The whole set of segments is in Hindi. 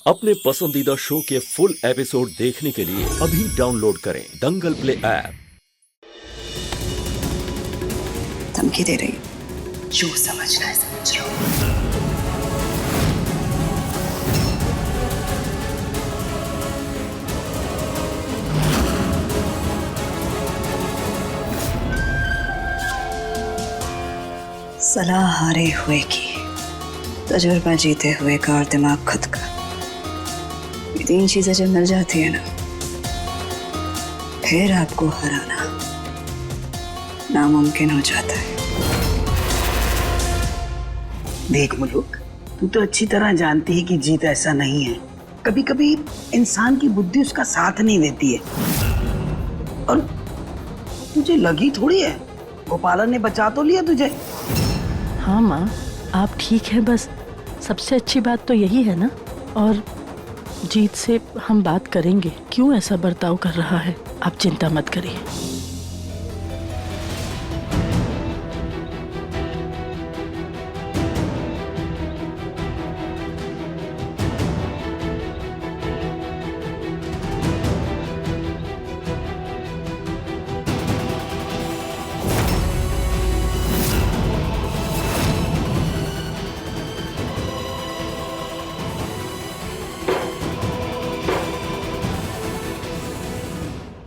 अपने पसंदीदा शो के फुल एपिसोड देखने के लिए अभी डाउनलोड करें दंगल प्ले ऐप। धमकी दे रही, जो समझना है समझ लो। सलाह हारे हुए की, तजुर्बा जीते हुए का और दिमाग खुद का, ये तीन चीजें जब मिल जाती है ना, फिर आपको हराना नामुमकिन हो जाता है। देख मुलुक, तू तो अच्छी तरह जानती है कि जीत ऐसा नहीं है। कभी कभी इंसान की बुद्धि उसका साथ नहीं देती है, और तुझे लगी थोड़ी है, गोपालन ने बचा तो लिया तुझे। हाँ माँ, आप ठीक है, बस सबसे अच्छी बात तो यही है ना। और जीत से हम बात करेंगे, क्यों ऐसा बर्ताव कर रहा है, आप चिंता मत करिए।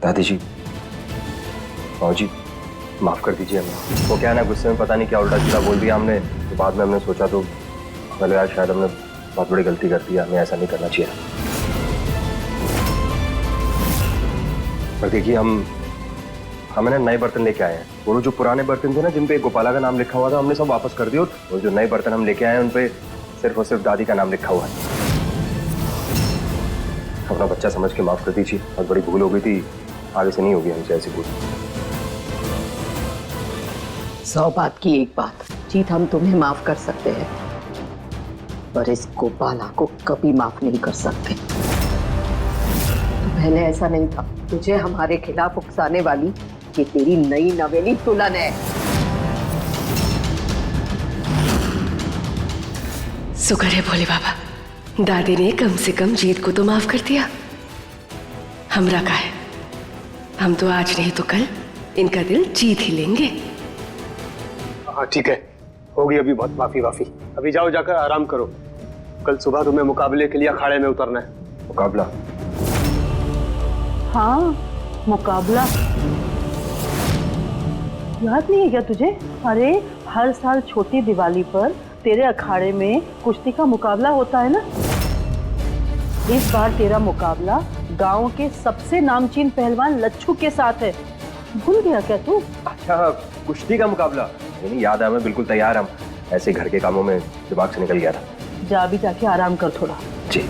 दादी जी, जी माफ कर दीजिए हमें। वो क्या है ना, गुस्से में पता नहीं क्या उल्टा सीधा बोल दिया हमने, तो बाद में हमने सोचा तो पहले यार शायद हमने बहुत बड़ी गलती कर दी, हमें ऐसा नहीं करना चाहिए। पर देखिए, हम ना नए बर्तन लेके आए हैं। वो जो पुराने बर्तन थे ना, जिन पे गोपाला का नाम लिखा हुआ था, हमने सब वापस कर दिए। और जो नए बर्तन हम लेके आए हैं, उन पे सिर्फ और सिर्फ दादी का नाम लिखा हुआ है। अपना बच्चा समझ के माफ कर दीजिए, बहुत बड़ी भूल हो गई थी, आगे से नहीं होगी हमसे ऐसी भूल। 100 बात की एक बात, जीत हम तुम्हें माफ कर सकते हैं, पर इस गोपाला को कभी माफ नहीं कर सकते। तो पहले ऐसा नहीं था, तुझे हमारे खिलाफ उकसाने वाली ये तेरी नई नवेली दुल्हन है। शुक्र है भोले बाबा, दादी ने कम से कम जीत को तो माफ कर दिया। हमरा का है, हम तो आज नहीं तो कल इनका दिल जीत ही लेंगे। हाँ ठीक है, होगी अभी बहुत माफी वाफी। अभी जाओ, जाकर आराम करो, कल सुबह तुम्हें मुकाबले के लिए अखाड़े में उतरना है। मुकाबला? हाँ, मुकाबला याद नहीं है क्या तुझे? अरे हर साल छोटी दिवाली पर तेरे अखाड़े में कुश्ती का मुकाबला होता है ना। इस बार तेरा मुकाबला गांव के सबसे नामचीन पहलवान लच्छू के साथ है, भूल गया क्या तू? अच्छा, कुश्ती का मुकाबला नहीं याद है हमें, बिल्कुल तैयार। हम ऐसे घर के कामों में दिमाग से निकल गया था। जा भी जाके आराम कर थोड़ा। जी।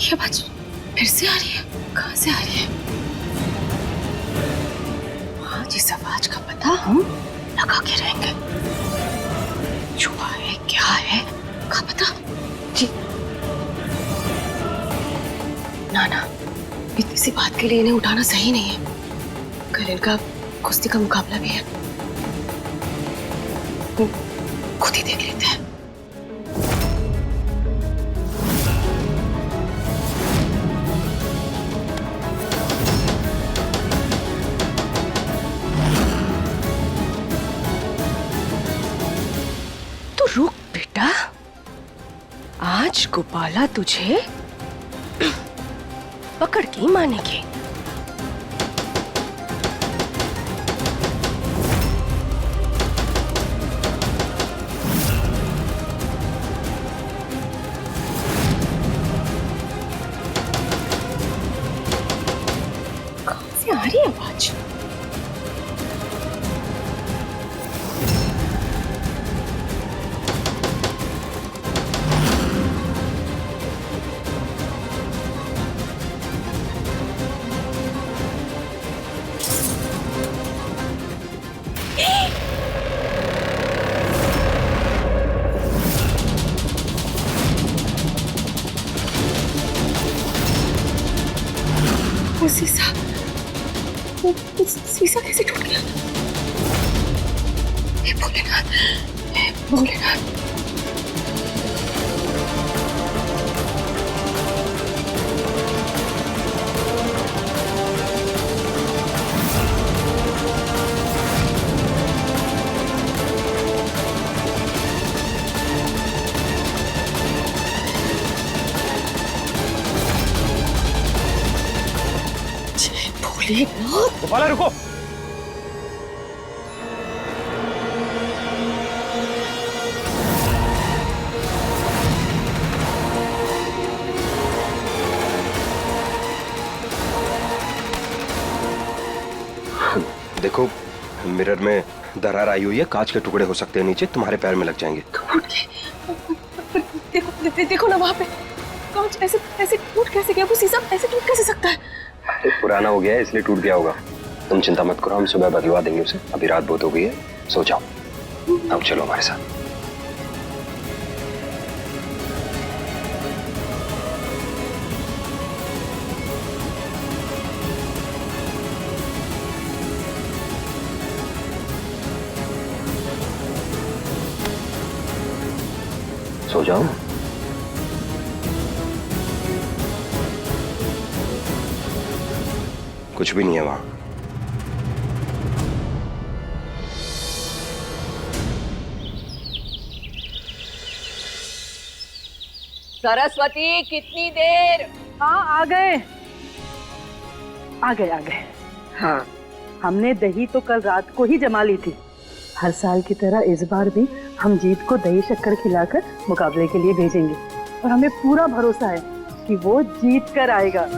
ये आवाज फिर से आ रही है, कहाँ से आ रही है? आज इस आवाज का पता हम लगा के रहेंगे। छुआ है, क्या है, क्या पता? जी ना ना, इतनी सी बात के लिए इन्हें उठाना सही नहीं है। कल इनका कुश्ती का मुकाबला भी है, खुद ही देख लेते हैं। रुक बेटा, आज गोपाला तुझे पकड़ के मानेगी। कहाँ से आ रही है आवाज? शीशा कैसे टूट गया? हे भोलेनाथ, हे भोलेनाथ। गोपाला रुको। देखो मिरर में दरार आई हुई है, कांच के टुकड़े हो सकते हैं नीचे, तुम्हारे पैर में लग जाएंगे। देखो देखो ना वहां पे कांच ऐसे ऐसे टूट कैसे गया? वो शीशा ऐसे टूट कैसे सकता है? पुराना हो गया है इसलिए टूट गया होगा। तुम चिंता मत करो, हम सुबह बदलवा देंगे उसे। अभी रात बहुत हो गई है, सो जाओ। अब चलो हमारे साथ। सो जाओ। कुछ भी नहीं है वहां। सरस्वती कितनी देर? हाँ आ गए आ गए आ गए। हाँ हमने दही तो कल रात को ही जमा ली थी। हर साल की तरह इस बार भी हम जीत को दही शक्कर खिलाकर मुकाबले के लिए भेजेंगे और हमें पूरा भरोसा है कि वो जीत कर आएगा।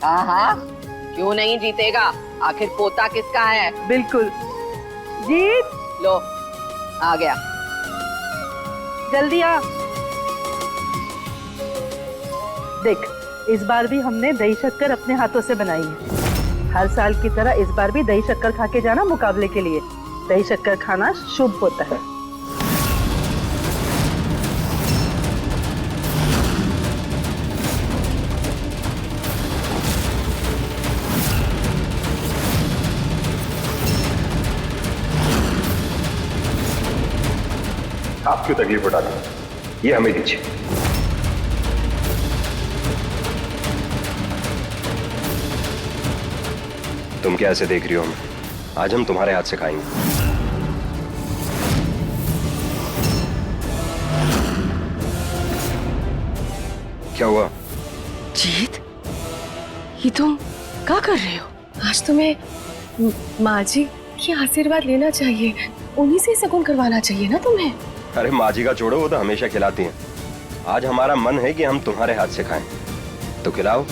हाँ क्यों नहीं जीतेगा? आखिर पोता किसका है? बिल्कुल जीत। लो आ गया, जल्दी आ। देख इस बार भी हमने दही शक्कर अपने हाथों से बनाई है। हर साल की तरह इस बार भी दही शक्कर खा के जाना मुकाबले के लिए। दही शक्कर खाना शुभ होता है। आप क्यों तकलीफ उठाते हैं? ये हमें दीजिए। तुम क्या ऐसे देख रही हो? आज हम तुम्हारे हाथ से खाएंगे। क्या हुआ? जीत, ये तुम क्या कर रहे हो? आज तुम्हें माँ जी की आशीर्वाद लेना चाहिए, उन्हीं से शगुन करवाना चाहिए ना तुम्हें। अरे माँ जी का छोड़ो, वो तो हमेशा खिलाती हैं। आज हमारा मन है कि हम तुम्हारे हाथ से खाएं, तो खिलाओ।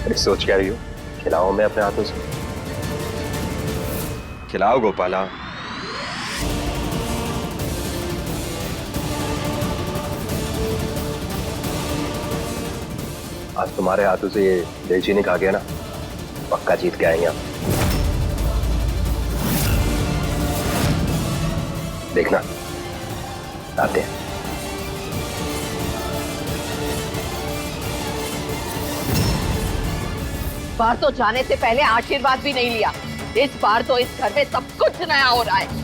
अरे सोच क्या रही हो? खिलाओ मैं अपने हाथों से। खिलाओ गोपाला। आज तुम्हारे हाथों से ये दही नहीं खा गया ना, पक्का जीत के आएंगे आप। देखना आते हैं। बार तो जाने से पहले आशीर्वाद भी नहीं लिया। इस बार तो इस घर में सब कुछ नया हो रहा है।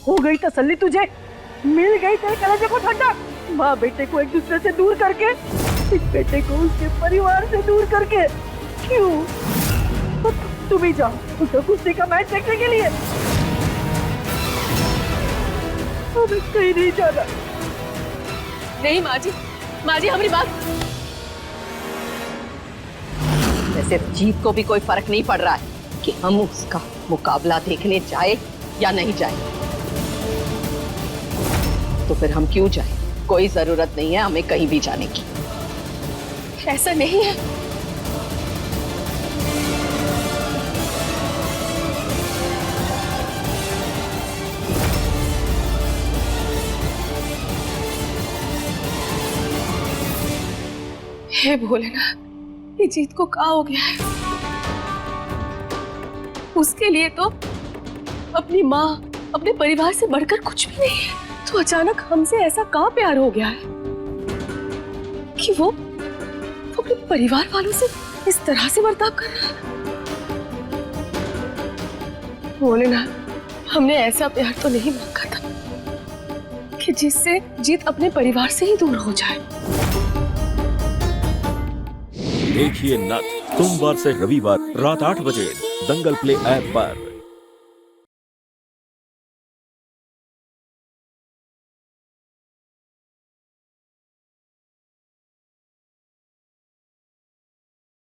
हो गई तसल्ली तुझे? मिल गई तेरे कलेजे को ठंडा? माँ बेटे को एक दूसरे से दूर करके, इस बेटे को उसके परिवार से दूर करके। क्यों? तो तुम ही जाओ उसे कुश्ती का मैच देखने के लिए। हमें कहीं नहीं जाना। नहीं माँ जी हमारी बात। वैसे जीत को भी कोई फर्क नहीं पड़ रहा है कि हम उसका मुकाबला देखने जाए या नहीं जाए। तो फिर हम क्यों जाए? कोई जरूरत नहीं है हमें कहीं भी जाने की। ऐसा नहीं है। हे भोलेनाथ, ये जीत को क्या हो गया है? उसके लिए तो अपनी माँ, अपने परिवार से बढ़कर कुछ भी नहीं है। तो अचानक हमसे ऐसा कहाँ प्यार हो गया है कि वो अपने परिवार वालों से इस तरह से बर्ताव कर रहा है। भोलेनाथ, हमने ऐसा प्यार तो नहीं मांगा था कि जिससे जीत अपने परिवार से ही दूर हो जाए। देखिए नथ सोमवार से रविवार रात 8 बजे दंगल प्ले ऐप पर।